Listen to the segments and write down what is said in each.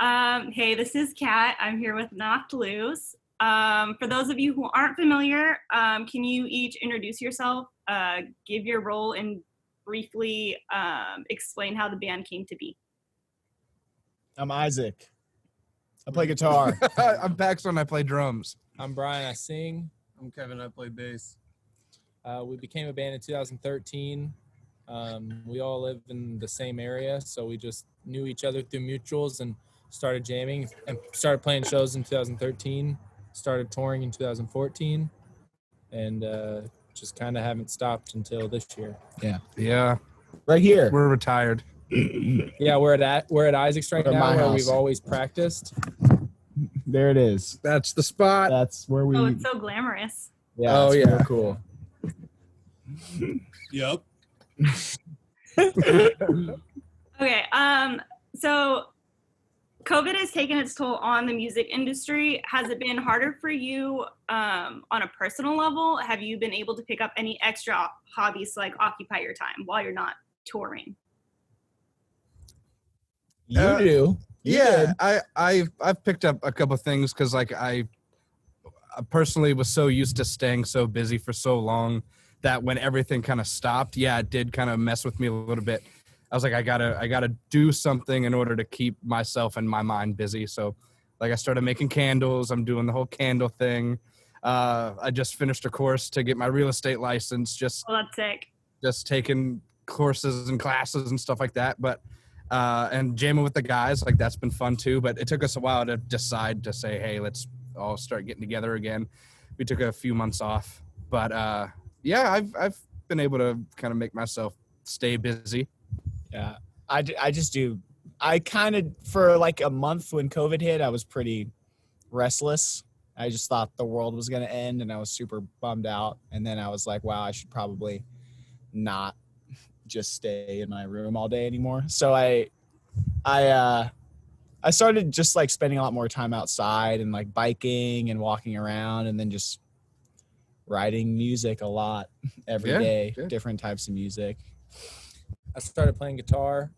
Hey, this is Kat. I'm here with Knocked Loose. For those of you who aren't familiar, can you each introduce yourself, give your role, and briefly explain how the band came to be? I'm Isaac. I play guitar. I'm Paxton. I play drums. I'm Brian. I sing. I'm Kevin. I play bass. We became a band in 2013. We all live in the same area, so we just knew each other through mutuals and started jamming and started playing shows in 2013, started touring in 2014, and just kind of haven't stopped until this year. Yeah. Right here. We're retired. Yeah, we're at Isaac's right We're at now, my where house. we've always practiced. There it is. That's the spot. That's where we. Oh, it's so glamorous. Yeah. Oh, it's yeah. real cool. Yep. Okay, so COVID has taken its toll on the music industry. Has it been harder for you on a personal level? Have you been able to pick up any extra hobbies to like occupy your time while you're not touring? You do. You Yeah, did. I've picked up a couple things because like I personally was so used to staying so busy for so long that when everything kind of stopped, yeah, it did kind of mess with me a little bit. I was like, I gotta do something in order to keep myself and my mind busy. So like I started making candles. I'm doing the whole candle thing. I just finished a course to get my real estate license, just Well, that's sick. taking courses and classes and stuff like that. But and jamming with the guys, like that's been fun too. But it took us a while to decide to say, hey, let's all start getting together again. We took a few months off, but yeah, I've been able to kind of make myself stay busy. Yeah. I just do. I kind of, for like a month when COVID hit, I was pretty restless. I just thought the world was going to end and I was super bummed out. And then I was like, wow, I should probably not just stay in my room all day anymore. So I started just like spending a lot more time outside and like biking and walking around and then just writing music a lot every day, good. different types of music. I started playing guitar,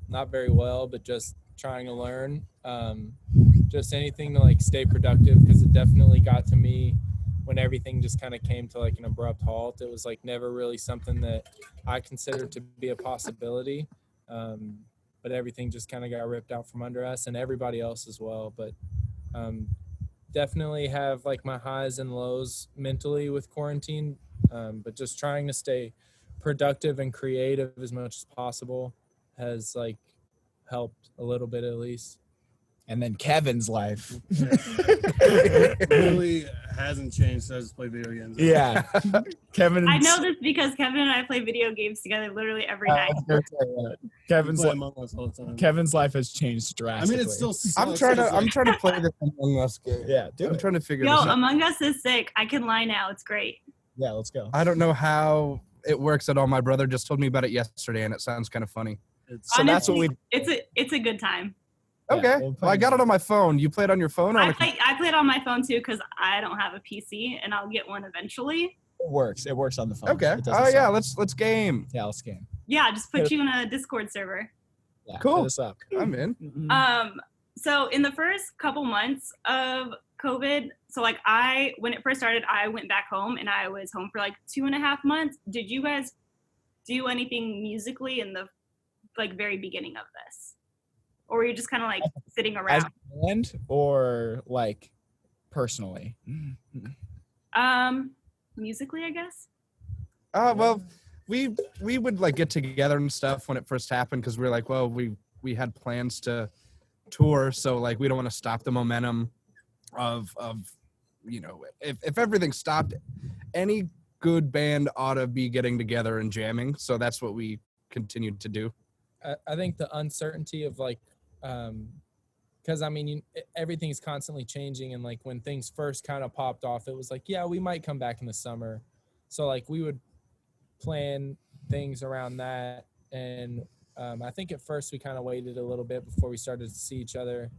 not very well, but just trying to learn. Just anything to like stay productive, because it definitely got to me when everything just kind of came to like an abrupt halt. It was like never really something that I considered to be a possibility, but everything just kind of got ripped out from under us and everybody else as well. But definitely have like my highs and lows mentally with quarantine, but just trying to stay productive and creative as much as possible has like helped a little bit at least. And then Kevin's life. Really hasn't changed. So I just play video games. Yeah. Kevin's, I know this because Kevin and I play video games together literally every night. Kevin's Play life. Among Us all the time. Kevin's life has changed I drastically. mean, it still sucks. I'm trying to play this Among Us game. Yeah, do I'm it. trying to figure Yo, this out. Among Us is sick. I can lie now. It's great. Yeah, let's go. I don't know how it works at all. My brother just told me about it yesterday, and it sounds kind of funny. It's, So that's what we. It's a good time. Yeah, Okay, we'll play well, I got it on my phone. You play it on your phone? Or on I a play it on my phone too because I don't have a PC and I'll get one eventually. It works. It works on the phone. Okay. It doesn't Oh yeah, suck. let's game. Yeah, let's game. Yeah, just put you in a Discord server. Yeah, Cool. hit us up. I'm in. So in the first couple months of COVID, so like when it first started, I went back home and I was home for like 2.5 months. Did you guys do anything musically in the like very beginning of this? Or were you just kind of like sitting As around? a band or like personally? Musically, I guess. Well, we would like get together and stuff when it first happened because we were like, well, we had plans to tour, so like we don't want to stop the momentum of you know, if everything stopped, any good band ought to be getting together and jamming. So that's what we continued to do. I think the uncertainty of like, because I mean, everything's constantly changing, and like when things first kind of popped off, it was like, yeah, we might come back in the summer. So like we would plan things around that, and I think at first we kind of waited a little bit before we started to see each other.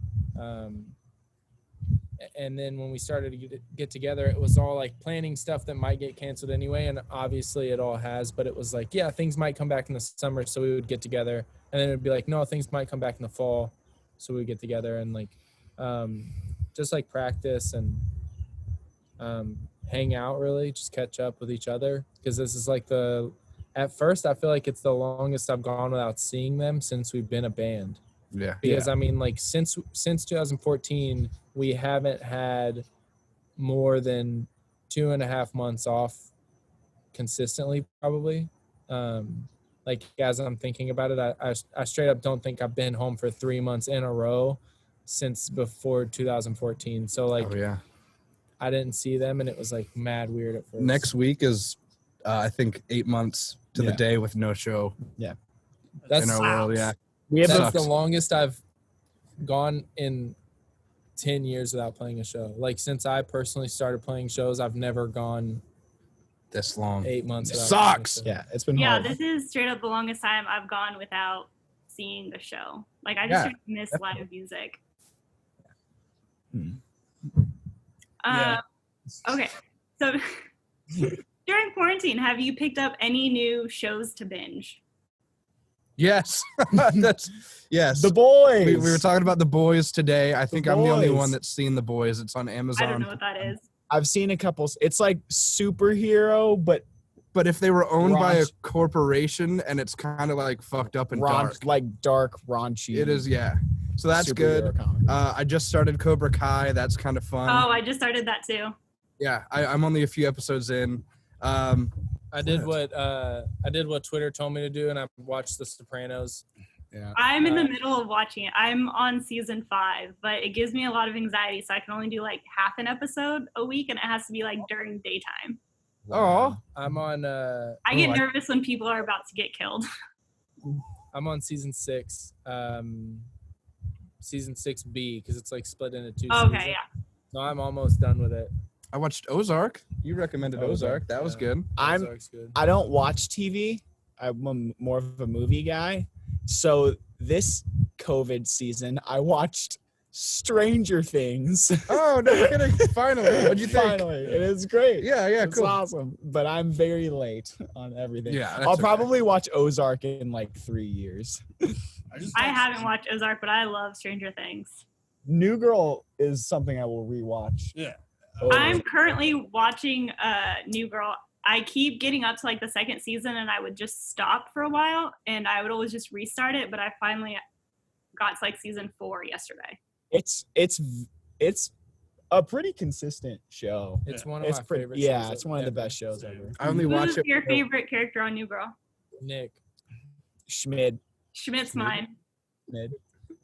And then when we started to get together, it was all like planning stuff that might get canceled anyway. And obviously it all has, but it was like, yeah, things might come back in the summer. So we would get together and then it'd be like, no, things might come back in the fall. so we get together and like just like practice and hang out, really just catch up with each other, because this is like at first I feel like it's the longest I've gone without seeing them since we've been a band. Yeah. Because I mean, like since 2014 we haven't had more than 2.5 months off consistently, probably. Like as I'm thinking about it, I straight up don't think I've been home for 3 months in a row since before 2014. So like, Oh yeah. I didn't see them, and it was like mad weird at first. Next week is, I think, 8 months to the day with no show. Yeah. That's in our world. Yeah. We have that's a, sucks. the longest I've gone in 10 years without playing a show. Like since I personally started playing shows, I've never gone This long. 8 months. It without sucks. playing a show. yeah, it's been Yeah, hard. this is straight up the longest time I've gone without seeing the show. Like I just straight up miss live music. Yeah. Okay, so during quarantine, have you picked up any new shows to binge? Yes. Yes. The boys. We were talking about The Boys today. I think I'm the only Boys. one that's seen The Boys. It's on I Amazon. don't know what that is. I've seen a couple. It's like superhero, but But if they were owned by a Raunch- corporation and it's kind of like fucked up and dark. like dark, raunchy. It is, yeah. So that's superhero good. comedy. I just started Cobra Kai. That's kind of fun. Oh, I just started that too. Yeah, I'm only a few episodes in. I did what Twitter told me to do, and I watched The Sopranos. Yeah. I'm in the middle of watching it. I'm on season 5, but it gives me a lot of anxiety, so I can only do like half an episode a week, and it has to be like during daytime. Oh, I'm on I get nervous when people are about to get killed. I'm on season 6, season 6B, because it's like split into 2 Okay, seasons. yeah. So I'm almost done with it. I watched Ozark. You recommended Ozark. That was yeah. good. Ozark's good. I don't watch TV. I'm more of a movie guy. So this COVID season, I watched Stranger Things. Oh, no kidding. Finally. What'd you think? Finally, it is great. Yeah, It's cool. awesome. But I'm very late on everything. Yeah, that's I'll okay. probably watch Ozark in like 3 years. I haven't watched Ozark, but I love Stranger Things. New Girl is something I will rewatch. Yeah. I'm currently watching New Girl. I keep getting up to like the second season, and I would just stop for a while, and I would always just restart it. But I finally got to like season 4 yesterday. It's a pretty consistent show. It's one of It's my pretty, favorite yeah, shows it's one of the ever. best shows ever. I only watch Who's it. your favorite character on New Girl? Nick. Schmid. Schmidt's mine. Schmid.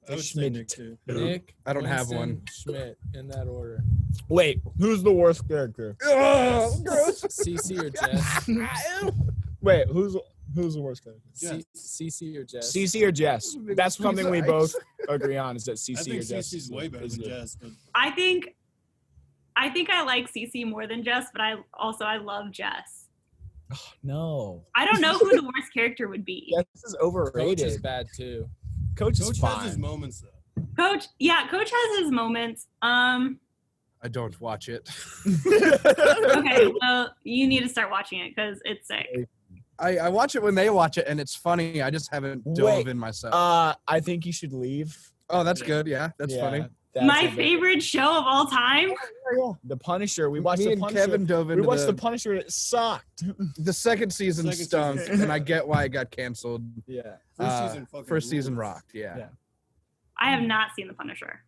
I would say Nick too. Nick. I don't have Winston, one. Schmidt, in that order. Wait, who's the worst character? Oh, gross. CC or Jess? Wait, who's the worst character? CC or Jess? CC or Jess? That's something we both agree on, is that I CC or think Jess. CC's way better is than the- Jess, but I think I like Cece more than Jess, but I love Jess. No. I don't know who the worst character would be. Jess is Coach overrated. is bad too. Coach is Coach fine. has his moments though. Coach has his moments. I don't watch it. Okay, well, you need to start watching it because it's sick. I watch it when they watch it, and it's funny. I just haven't dove Wait, in myself. I think you should leave. Oh, that's good. Yeah, that's Yeah, funny. that's My a bit- favorite show of all time. Yeah, The Punisher. We watched Me The and Punisher. Kevin dove We into watched The Punisher. It sucked. the second season Second stunk, season. and I get why it got canceled. Yeah. First season rules. rocked. Yeah. Yeah. I have not seen The Punisher.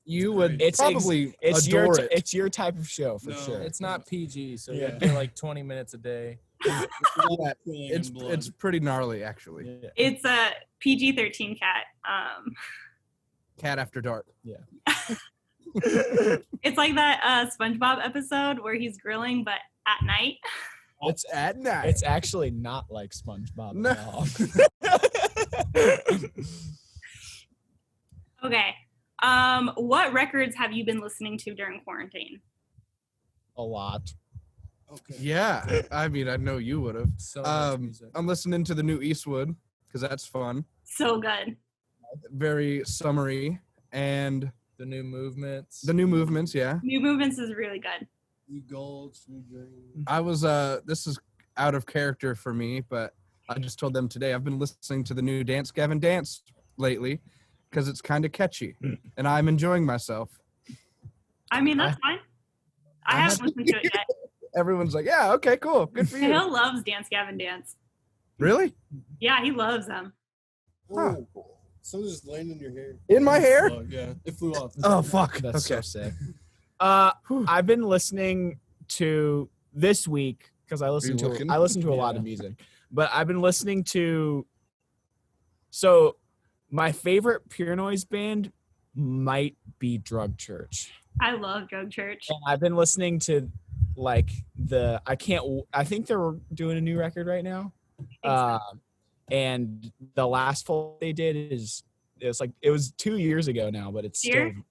You would It's probably It's adore your it. it's your type of show for No. sure. It's not PG, so Yeah. you get like 20 minutes a day. Yeah, Killing it's and blood. it's pretty gnarly, actually. Yeah. It's a PG-13 cat. Cat After Dark. It's like that SpongeBob episode where he's grilling, but at night. It's at night. It's actually not like SpongeBob No. at all. Okay. What records have you been listening to during quarantine? A lot. Okay. Yeah, I mean, I know you would have. So much music. I'm listening to the new Eastwood because that's fun. So good. Very summery, and The new movements. the new movements. Yeah, New Movements is really good. New gold, new dream. I was. This is out of character for me, but I just told them today I've been listening to the new Dance Gavin Dance lately, because it's kind of catchy, and I'm enjoying myself. I mean, that's fine. I haven't listened to it yet. Everyone's like, yeah, okay, cool, good for you. Hill loves Dance Gavin Dance. Really? Yeah, he loves them. Huh. Oh, something just landed in your hair. In my hair? Oh, yeah, it flew off. Oh fuck. That's so Okay. sick. I've been listening to this week because I listen to looking? a lot of music, but I've been listening to. So, my favorite Pure Noise band might be Drug Church. I love Drug Church. And I've been listening to like I think they're doing a new record right now. And the last full they did it was 2 years ago now, but it's Dear? still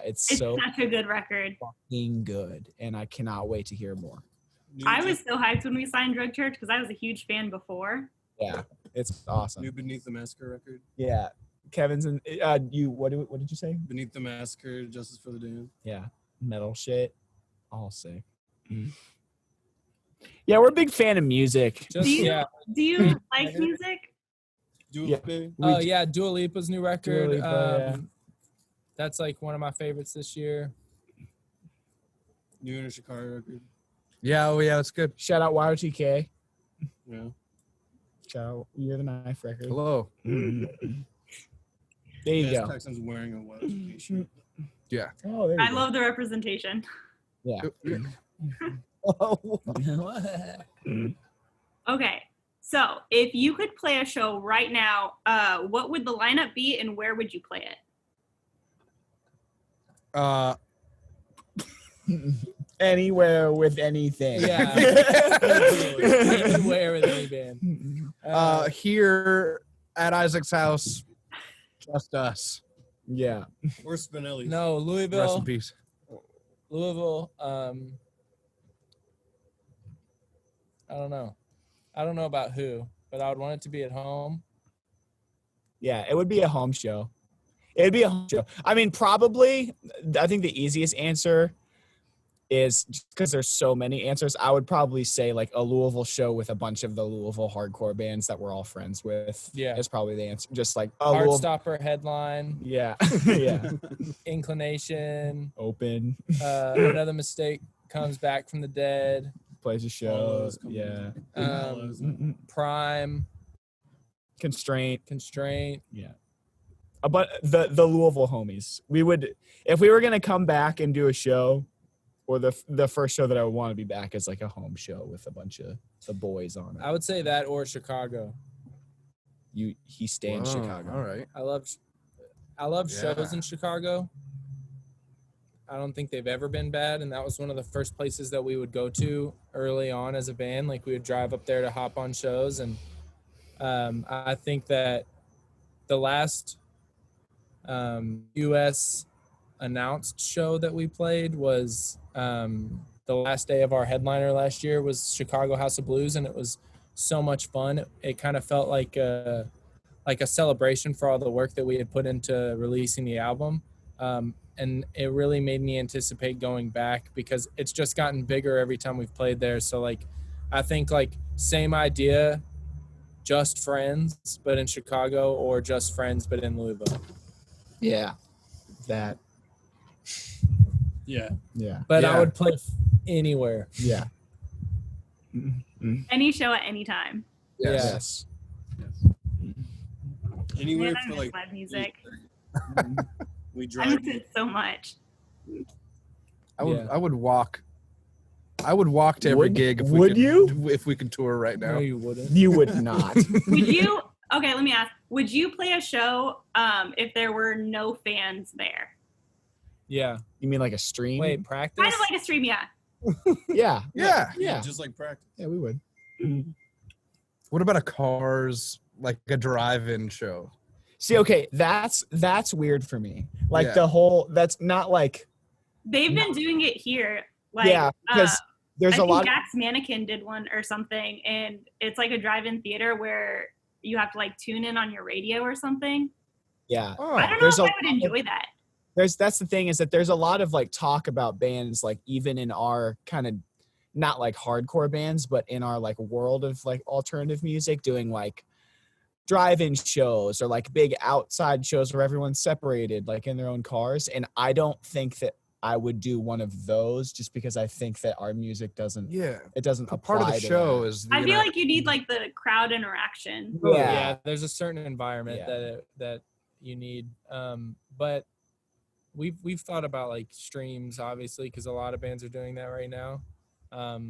it's It's so such a good record. fucking good, and I cannot wait to hear more. I was so hyped when we signed Drug Church because I was a huge fan before. Yeah, it's awesome. New Beneath the Massacre record. Yeah, Kevin's and you. What did you say? Beneath the Massacre, Justice for the Damned. Yeah, metal shit. All sick. Yeah, we're a big fan of music. Just Do you- yeah. Do you like music? Do Yeah. it, baby. Oh yeah, Dua Lipa's new record. Dua Lipa, That's like one of my favorites this year. New Inner Shikari record. Yeah, oh yeah, that's good. Shout out YOTK. Yeah. Shout out Year the Knife record. Hello. There you go. Texans wearing a white shirt. Yeah. Oh, there you I go. love the representation. Yeah. Okay, so if you could play a show right now, what would the lineup be and where would you play it? Anywhere with anything. Yeah. Anywhere with any band. Here at Isaac's house, just us. Yeah. Or Spinelli. No, Rest in Louisville. peace. Louisville. I don't know. I don't know about who, but I would want it to be at home. Yeah, it would be a home show. It'd be a home show. I mean, probably, I think the easiest answer is because there's so many answers. I would probably say like a Louisville show with a bunch of the Louisville hardcore bands that we're all friends with. Yeah. Is probably the answer. Just like a Louisville. Heartstopper headline, Yeah. Yeah. Inclination, Open. Another Mistake Comes Back from the Dead, Plays a show. Follows, come Yeah. Prime, Constraint. Constraint. Yeah. But the Louisville homies. We would, if we were gonna come back and do a show, or the first show that I would want to be back is like a home show with a bunch of the boys on it. I would say that or Chicago. He stay in Chicago. All right. I love Yeah. shows in Chicago. I don't think they've ever been bad, and that was one of the first places that we would go to early on as a band. Like we would drive up there to hop on shows, and I think that the last U.S. announced show that we played was the last day of our headliner last year was Chicago House of Blues, and it was so much fun. It kind of felt like a celebration for all the work that we had put into releasing the album. And it really made me anticipate going back because it's just gotten bigger every time we've played there. So like, I think like same idea, Just Friends, but in Chicago, or Just Friends, but in Louisville. Yeah. That. Yeah. Yeah. But Yeah. I would play anywhere. Yeah. Any show at any time. Yes. Anywhere Man, I for miss like live music. we I drive. miss it so much. I would. Yeah. I would walk. I would walk to every Would- gig if would you? If we could tour right now. No, you wouldn't. You would not. Would you? Okay, let me ask. Would you play a show if there were no fans there? Yeah. You mean like a stream? Wait, practice? Kind of like a stream, yeah. Yeah. Yeah. Yeah. Just like practice. Yeah, we would. What about a Cars, like a drive-in show? See, okay, that's weird for me. Like Yeah. the whole, that's not like, They've been doing it here. Like, yeah, because I there's a think lot. Jack's Mannequin did one or something, and it's like a drive-in theater where you have to like tune in on your radio or something. Yeah, Oh, I don't know there's if a I would enjoy that. that's the thing is that there's a lot of like talk about bands, like even in our kind of not like hardcore bands, but in our like world of like alternative music, doing like drive-in shows or like big outside shows where everyone's separated, like in their own cars. And I don't think that I would do one of those just because I think that our music doesn't apply Part of the to show that. is I feel like you need like the crowd interaction. Yeah. There's a certain environment that you need. But we've thought about like streams, obviously, because a lot of bands are doing that right now. But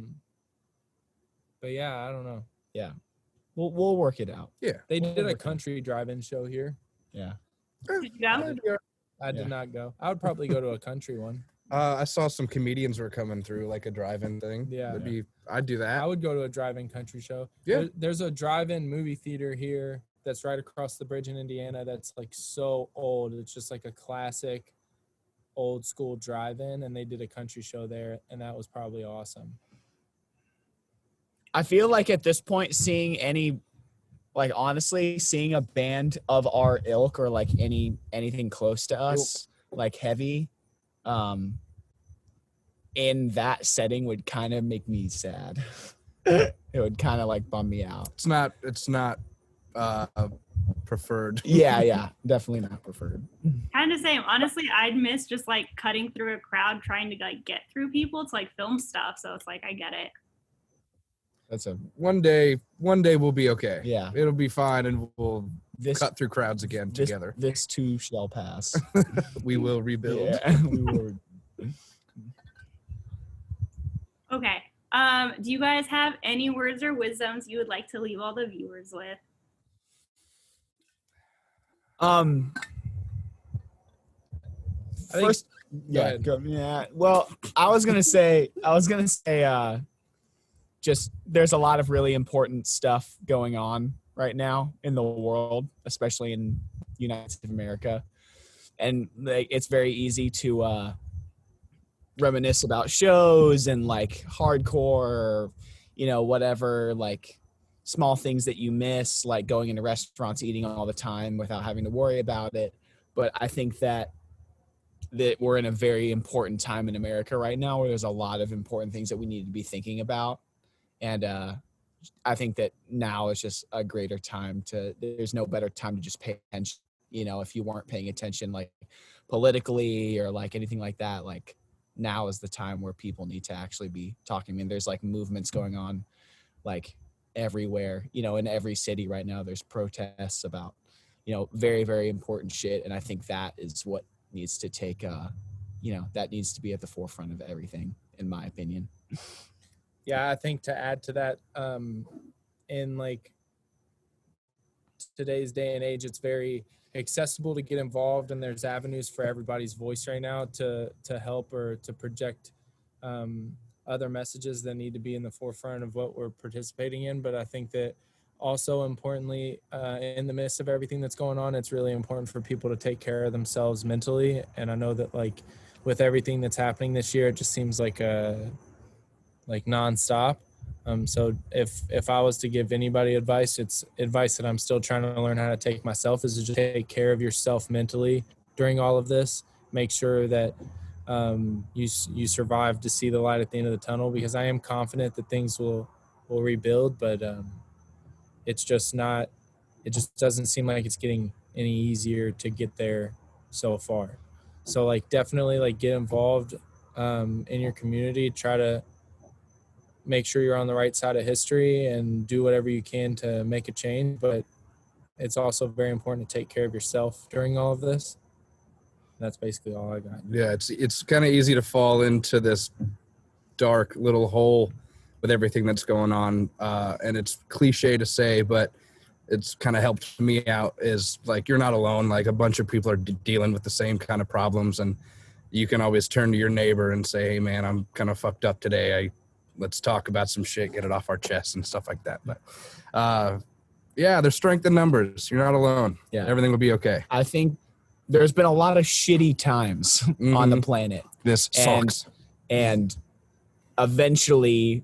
yeah, I don't know. Yeah. We'll work it out. Yeah. They did a country drive-in show here. Yeah. Did you go? I did not go. I would probably go to a country one. I saw some comedians were coming through, like a drive-in thing. Yeah. I'd do that. I would go to a drive-in country show. Yeah. There's a drive-in movie theater here that's right across the bridge in Indiana that's like so old. It's just like a classic old school drive-in, and they did a country show there, and that was probably awesome. I feel like at this point, seeing a band of our ilk or like anything close to us, like heavy, in that setting would kind of make me sad. It would kind of like bum me out. It's not preferred. Yeah, definitely not preferred. Kind of same. Honestly, I'd miss just like cutting through a crowd trying to like get through people to like film stuff. So it's like I get it. That's a One day we'll be okay. Yeah. It'll be fine, and we'll this cut through crowds again together. This too shall pass. We will rebuild. Yeah, we will. Okay. Do you guys have any words or wisdoms you would like to leave all the viewers with? First, yeah. Well, I was gonna say, just there's a lot of really important stuff going on right now in the world, especially in the United States of America, and like it's very easy to reminisce about shows and like hardcore, whatever, like small things that you miss, like going into restaurants, eating all the time without having to worry about it. But I think that we're in a very important time in America right now where there's a lot of important things that we need to be thinking about. And I think that now is just a greater time there's no better time to just pay attention. If you weren't paying attention like politically or like anything like that, like now is the time where people need to actually be talking. I mean, there's like movements going on like everywhere, in every city right now. There's protests about, very, very important shit. And I think that is what needs to take, that needs to be at the forefront of everything, in my opinion. Yeah, I think to add to that, in like today's day and age, it's very accessible to get involved, and there's avenues for everybody's voice right now to help or to project other messages that need to be in the forefront of what we're participating in. But I think that also importantly, in the midst of everything that's going on, it's really important for people to take care of themselves mentally. And I know that like with everything that's happening this year, it just seems like nonstop. So if I was to give anybody advice, it's advice that I'm still trying to learn how to take myself, is to just take care of yourself mentally during all of this. Make sure that you survive to see the light at the end of the tunnel, because I am confident that things will rebuild, but it just doesn't seem like it's getting any easier to get there so far. So like definitely like get involved in your community, try to make sure you're on the right side of history and do whatever you can to make a change. But it's also very important to take care of yourself during all of this. That's basically all I got. Yeah, it's kind of easy to fall into this dark little hole with everything that's going on. And it's cliche to say, but it's kind of helped me out, is like, you're not alone. Like a bunch of people are dealing with the same kind of problems, and you can always turn to your neighbor and say, hey man, I'm kind of fucked up today. Let's talk about some shit, get it off our chest and stuff like that. But yeah, there's strength in numbers. You're not alone. Yeah. Everything will be okay. I think there's been a lot of shitty times on the planet. This sucks. And eventually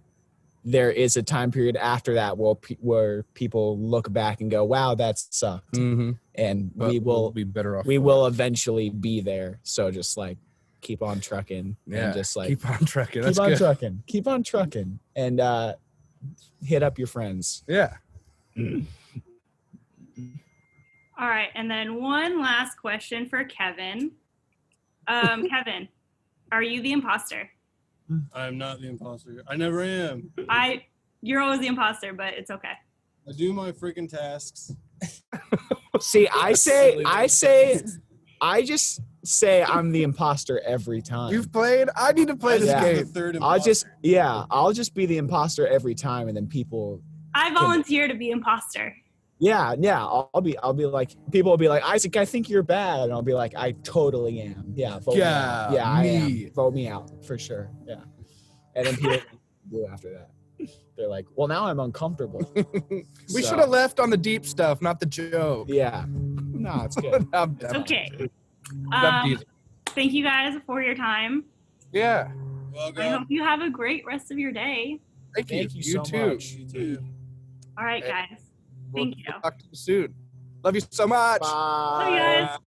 there is a time period after that where people look back and go, wow, that sucked. Mm-hmm. And But we'll be better off. we will eventually be there. So just like keep on trucking. Yeah, and just like keep on trucking. That's keep on good. trucking. Keep on trucking. And hit up your friends. Yeah. All right, and then one last question for Kevin. Kevin, are you the imposter? I am not the imposter. I never am. You're always the imposter, but it's okay. I do my freaking tasks. See, I just say I'm the imposter every time. You've played? I need to play this Yeah. I'm the game. third imposter. I'll just be the imposter every time, and then people. I volunteer to be imposter. Yeah. I'll be like, people will be like, Isaac, I think you're bad, and I'll be like, I totally am. Yeah, vote me out. Yeah, I am. Vote me out for sure. Yeah, and then people do after that. They're like, well, now I'm uncomfortable. We should have left on the deep stuff, not the joke. Yeah. No, it's good. It's okay. I'm teasing. Thank you guys for your time. Yeah. Welcome. I hope you have a great rest of your day. Thank you. Thank you You so too. much. You too. All right, Okay. guys. Thank you. We'll talk to you soon. Love you so much. Bye. Love you guys.